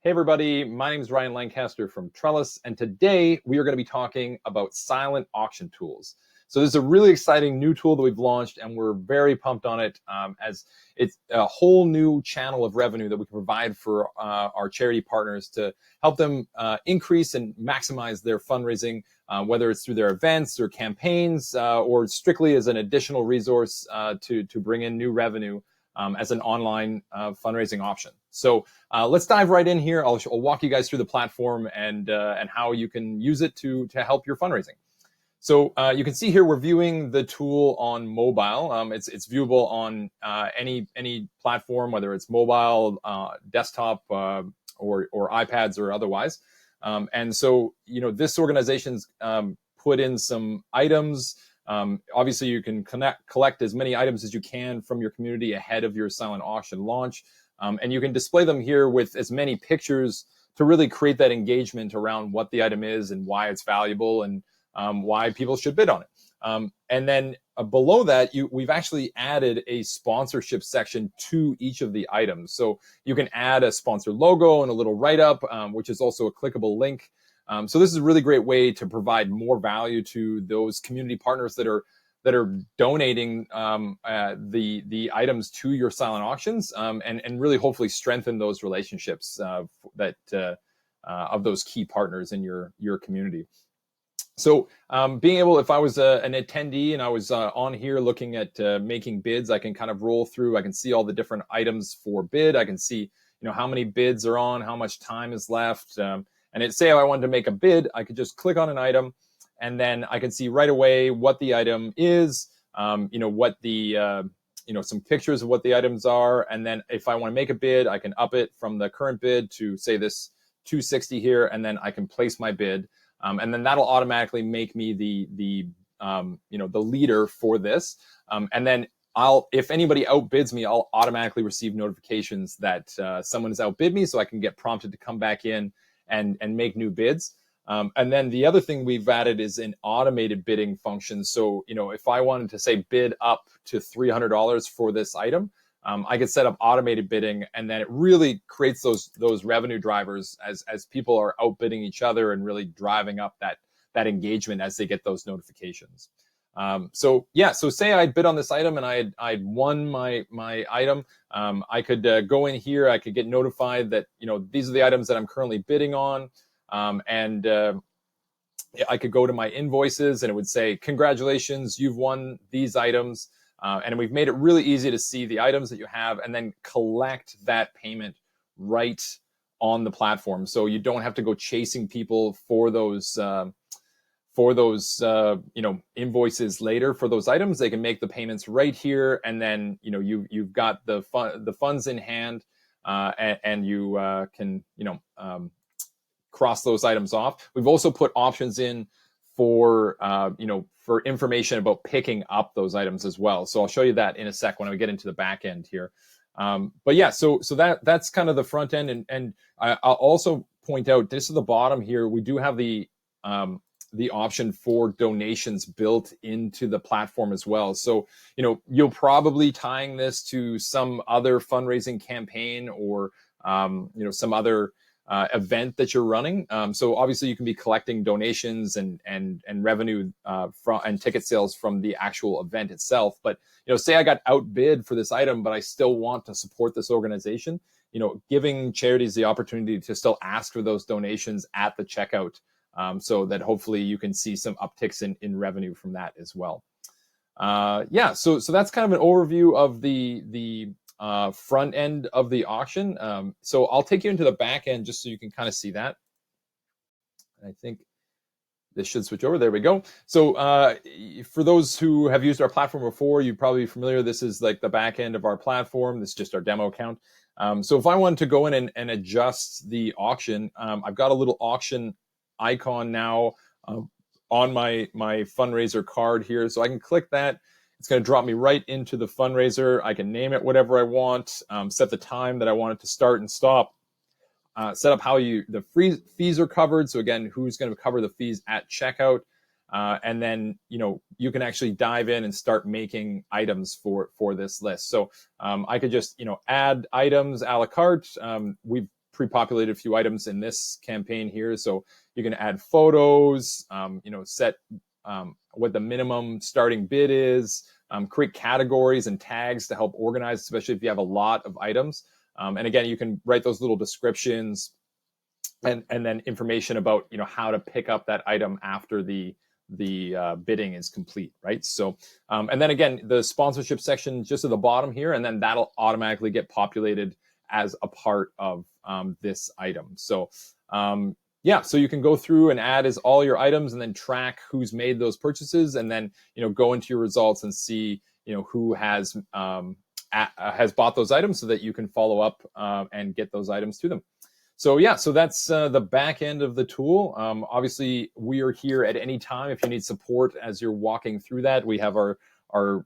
Hey everybody, my name is Ryan Lancaster from Trellis, and today we are going to be talking about silent auction tools. So this is a really exciting new tool that we've launched, and we're very pumped on it as it's a whole new channel of revenue that we can provide for our charity partners to help them increase and maximize their fundraising, whether it's through their events or campaigns, or strictly as an additional resource to bring in new revenue as an online fundraising option. So let's dive right in here. I'll walk you guys through the platform and how you can use it to help your fundraising. So you can see here we're viewing the tool on mobile. It's viewable on any platform, whether it's mobile, desktop, or iPads or otherwise. And so this organization's put in some items. Obviously, you can collect as many items as you can from your community ahead of your silent auction launch. And you can display them here with as many pictures to really create that engagement around what the item is and why it's valuable and why people should bid on it. And then below that, we've actually added a sponsorship section to each of the items. So you can add a sponsor logo and a little write-up, which is also a clickable link. So this is a really great way to provide more value to those community partners that are donating the items to your silent auctions, and really hopefully strengthen those relationships of those key partners in your community. So being able, if I was an attendee and I was on here looking at making bids, I can kind of roll through. I can see all the different items for bid. I can see how many bids are on, how much time is left. And say I wanted to make a bid, I could just click on an item, and then I can see right away what the item is, what the some pictures of what the items are, and then if I want to make a bid, I can up it from the current bid to say this 260 here, and then I can place my bid, and then that'll automatically make me the leader for this, and then if anybody outbids me, I'll automatically receive notifications that someone has outbid me, so I can get prompted to come back in and make new bids. And then the other thing we've added is an automated bidding function. So, if I wanted to say bid up to $300 for this item, I could set up automated bidding, and then it really creates those revenue drivers as people are outbidding each other and really driving up that engagement as they get those notifications. So say I bid on this item and I'd won my item. I could go in here. I could get notified that these are the items that I'm currently bidding on, and I could go to my invoices and it would say, "Congratulations, you've won these items." And we've made it really easy to see the items that you have and then collect that payment right on the platform. So you don't have to go chasing people for those invoices later for those items. They can make the payments right here, and then you've got the funds in hand, and you can cross those items off. We've also put options in for information about picking up those items as well. So I'll show you that in a sec when we get into the back end here. But yeah, so that's kind of the front end, and I'll also point out this is the bottom here. We do have the option for donations built into the platform as well. So, you'll probably tying this to some other fundraising campaign or, some other event that you're running. So obviously you can be collecting donations and revenue and ticket sales from the actual event itself. But, say I got outbid for this item, but I still want to support this organization, giving charities the opportunity to still ask for those donations at the checkout. So that hopefully you can see some upticks in revenue from that as well. So that's kind of an overview of the front end of the auction. So I'll take you into the back end just so you can kind of see that. I think this should switch over. There we go. So for those who have used our platform before, you're probably familiar. This is like the back end of our platform. This is just our demo account. So if I wanted to go in and adjust the auction, I've got a little auction icon now on my fundraiser card here. So I can click that. It's going to drop me right into the fundraiser. I can name it whatever I want, set the time that I want it to start and stop, set up how the fees are covered. So again, who's going to cover the fees at checkout. And then, you can actually dive in and start making items for this list. So I could just, add items a la carte. We've pre-populated a few items in this campaign here. So you can add photos, set what the minimum starting bid is, create categories and tags to help organize, especially if you have a lot of items. And again, you can write those little descriptions and then information about how to pick up that item after the bidding is complete, right? So and then again, the sponsorship section just at the bottom here, and then that'll automatically get populated as a part of this item. So yeah, so you can go through and add as all your items and then track who's made those purchases, and then go into your results and see who has bought those items, so that you can follow up and get those items to them. So yeah, so that's the back end of the tool. Obviously, we are here at any time if you need support as you're walking through that. We have our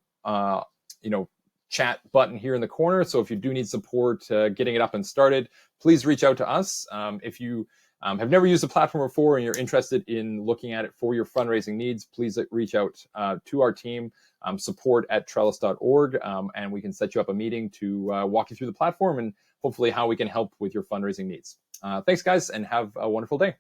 chat button here in the corner. So if you do need support getting it up and started, please reach out to us. If you have never used the platform before and you're interested in looking at it for your fundraising needs, please reach out to our team, support@Trellis.org, and we can set you up a meeting to walk you through the platform and hopefully how we can help with your fundraising needs. Thanks, guys, and have a wonderful day.